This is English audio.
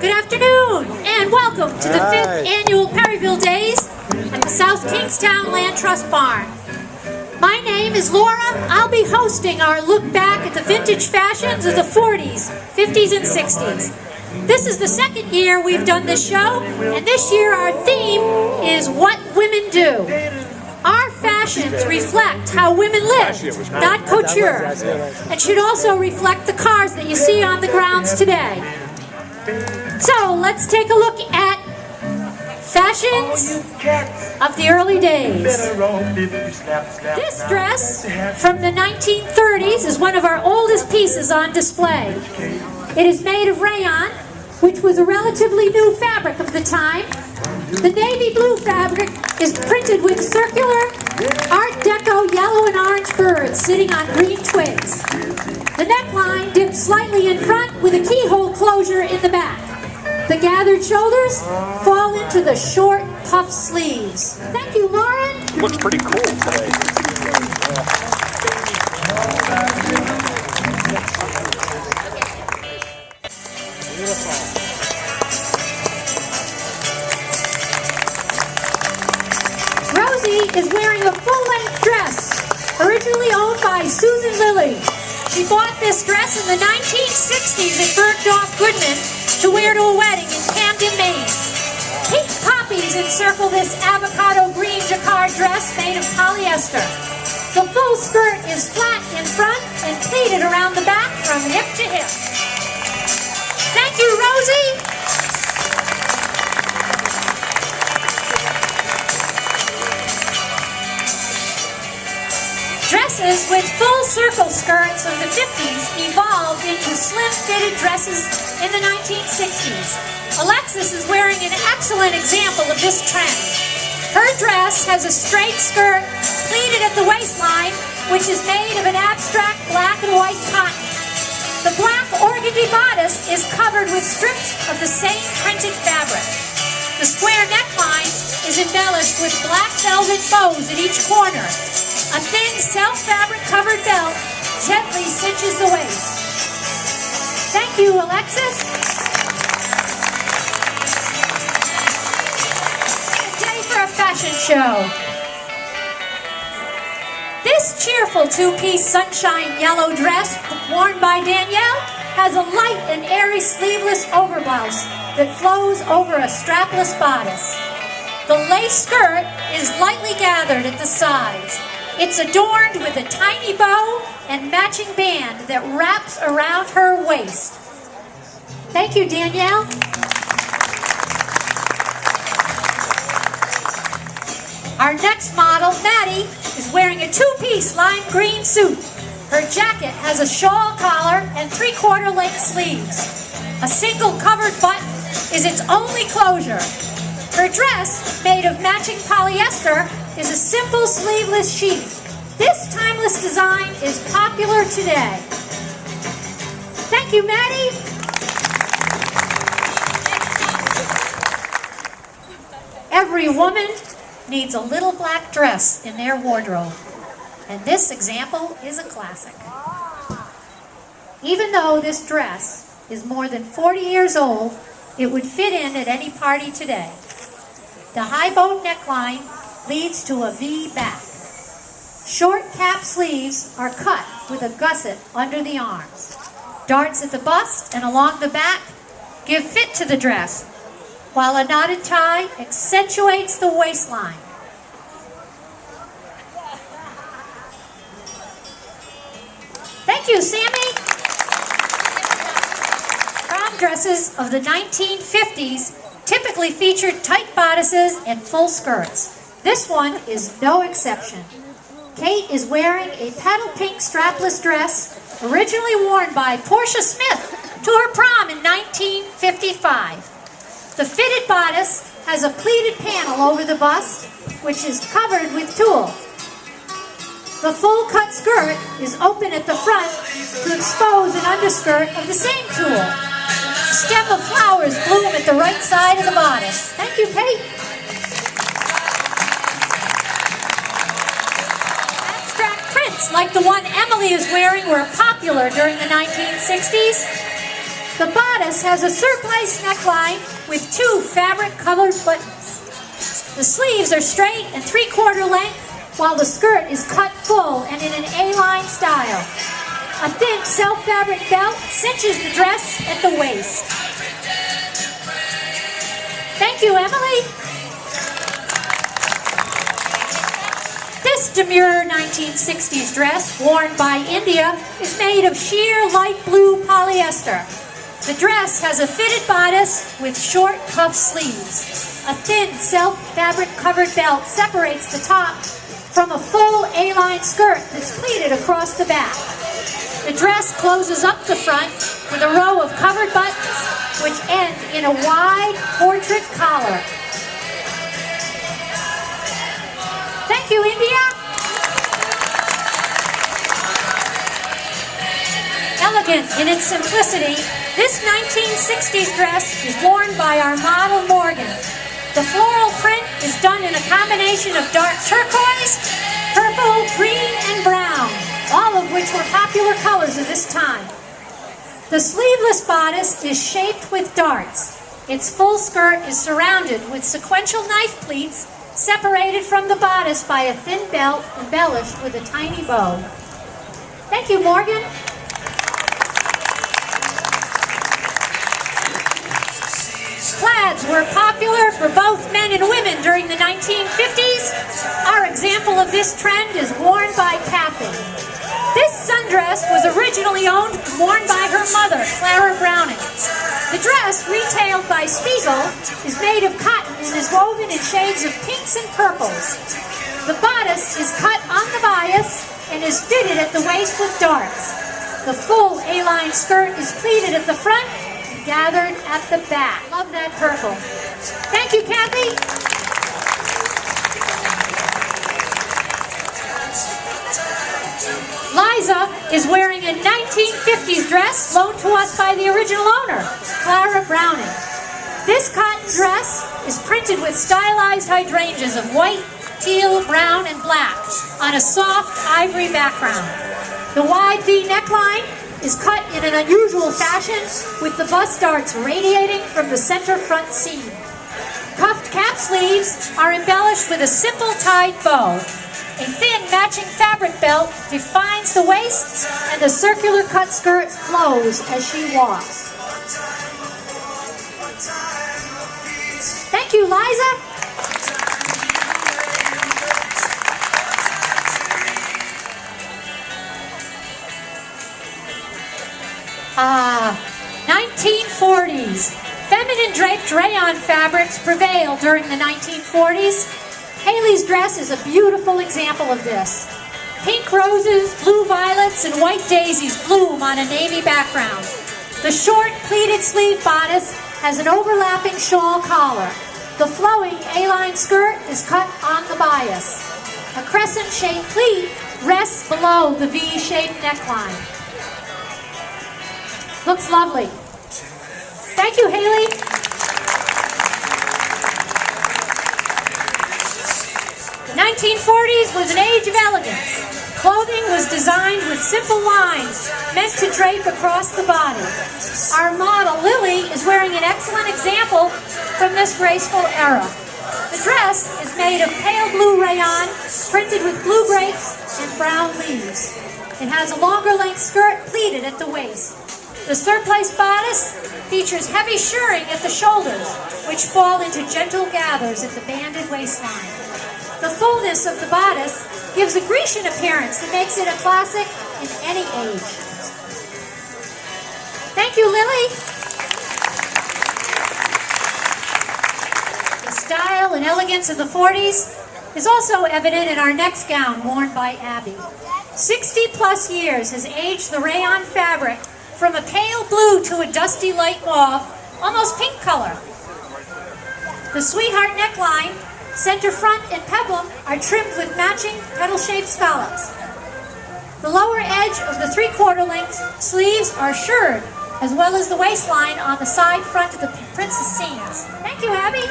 Good afternoon, and welcome to the 5th Annual Perryville Days at the South Kingstown Land Trust Barn. My name is Laura. I'll be hosting our look back at the vintage fashions of the 40s, 50s, and 60s. This is the second year we've done this show, and this year our theme is What Women Do. Our fashions reflect how women live, not couture, and should also reflect the cars that you see on the grounds today. So let's take a look at fashions of the early days. This dress from the 1930s is one of our oldest pieces on display. It is made of rayon, which was a relatively new fabric of the time. The navy blue fabric is printed with circular Art Deco yellow and orange birds sitting on green twigs. The neckline dips slightly in front with a keyhole closure in the back. The gathered shoulders fall into the short puff sleeves. Thank you, Lauren. Looks pretty cool today. Rosie is wearing a full-length dress, originally owned by Susan Lilly. She bought this dress in the 1960s at Bergdorf Goodman to wear to a wedding in Camden, Maine. Pink poppies encircle this avocado green jacquard dress made of polyester. The full skirt is flat in front and pleated around the back from hip to hip. Thank you, Rosie. Dresses with full circle skirts of the 50s evolved into slim-fitted dresses in the 1960s. Alexis is wearing an excellent example of this trend. Her dress has a straight skirt pleated at the waistline, which is made of an abstract black and white cotton. The black organdy bodice is covered with strips of the same printed fabric. The square neckline is embellished with black velvet bows at each corner. A thin self-fabric covered belt gently cinches the waist. Thank you, Alexis. A day for a fashion show. This cheerful two-piece sunshine yellow dress worn by Danielle has a light and airy sleeveless overblouse that flows over a strapless bodice. The lace skirt is lightly gathered at the sides. It's adorned with a tiny bow and matching band that wraps around her waist. Thank you, Danielle. Our next model, Maddie, is wearing a two-piece lime green suit. Her jacket has a shawl collar and 3/4 length sleeves. A single covered button is its only closure. Her dress, made of matching polyester, is a simple sleeveless sheath. This timeless design is popular today. Thank you, Maddie. Every woman needs a little black dress in their wardrobe, and this example is a classic. Even though this dress is more than 40 years old, it would fit in at any party today. The high bow neckline leads to a V back. Short cap sleeves are cut with a gusset under the arms. Darts at the bust and along the back give fit to the dress, while a knotted tie accentuates the waistline. Thank you, Sammy. Prom dresses of the 1950s typically featured tight bodices and full skirts. This one is no exception. Kate is wearing a petal pink strapless dress originally worn by Portia Smith to her prom in 1955. The fitted bodice has a pleated panel over the bust, which is covered with tulle. The full cut skirt is open at the front to expose an underskirt of the same tulle. A stem of flowers bloom at the right side of the bodice. Thank you, Kate. Abstract prints like the one Emily is wearing were popular during the 1960s. The bodice has a surplice neckline with 2 fabric-covered buttons. The sleeves are straight and 3/4 length, while the skirt is cut full and in an A-line style. A thin self-fabric belt cinches the dress at the waist. Thank you, Emily. This demure 1960s dress, worn by India, is made of sheer light blue polyester. The dress has a fitted bodice with short cuff sleeves. A thin self-fabric covered belt separates the top from a full A-line skirt that's pleated across the back. The dress closes up the front with a row of covered buttons which end in a wide portrait collar. Thank you, India. Elegant in its simplicity, this 1960s dress is worn by our model Morgan. The floral print is done in a combination of dark turquoise, purple, green, and brown, all of which were popular colors of this time. The sleeveless bodice is shaped with darts. Its full skirt is surrounded with sequential knife pleats separated from the bodice by a thin belt embellished with a tiny bow. Thank you, Morgan. Plaids were popular for both men and women during the 1950s. Our example of this trend is worn by Kathy. This sundress was originally owned and worn by her mother, Clara Browning. The dress, retailed by Spiegel, is made of cotton and is woven in shades of pinks and purples. The bodice is cut on the bias and is fitted at the waist with darts. The full A-line skirt is pleated at the front and gathered at the back. Love that purple. Thank you, Kathy. Liza is wearing a 1950s dress loaned to us by the original owner, Clara Browning. This cotton dress is printed with stylized hydrangeas of white, teal, brown, and black on a soft ivory background. The wide V neckline is cut in an unusual fashion with the bust darts radiating from the center front seam. Cuffed cap sleeves are embellished with a simple tied bow. A thin matching fabric belt defines the waist, and the circular cut skirt flows as she walks. Thank you, Liza. Ah, 1940s. Feminine draped rayon fabrics prevailed during the 1940s. Haley's dress is a beautiful example of this. Pink roses, blue violets, and white daisies bloom on a navy background. The short pleated sleeve bodice has an overlapping shawl collar. The flowing A-line skirt is cut on the bias. A crescent-shaped pleat rests below the V-shaped neckline. Looks lovely. Thank you, Haley. The 1940s was an age of elegance. Clothing was designed with simple lines meant to drape across the body. Our model, Lily, is wearing an excellent example from this graceful era. The dress is made of pale blue rayon, printed with blue grapes and brown leaves. It has a longer length skirt pleated at the waist. The surplice bodice features heavy shirring at the shoulders, which fall into gentle gathers at the banded waistline. The fullness of the bodice gives a Grecian appearance that makes it a classic in any age. Thank you, Lily. The style and elegance of the 40s is also evident in our next gown worn by Abby. 60-plus years has aged the rayon fabric from a pale blue to a dusty light mauve, almost pink color. The sweetheart neckline, center front, and peplum are trimmed with matching petal-shaped scallops. The lower edge of the 3/4 length sleeves are shirred, as well as the waistline on the side front of the princess seams. Thank you, Abby.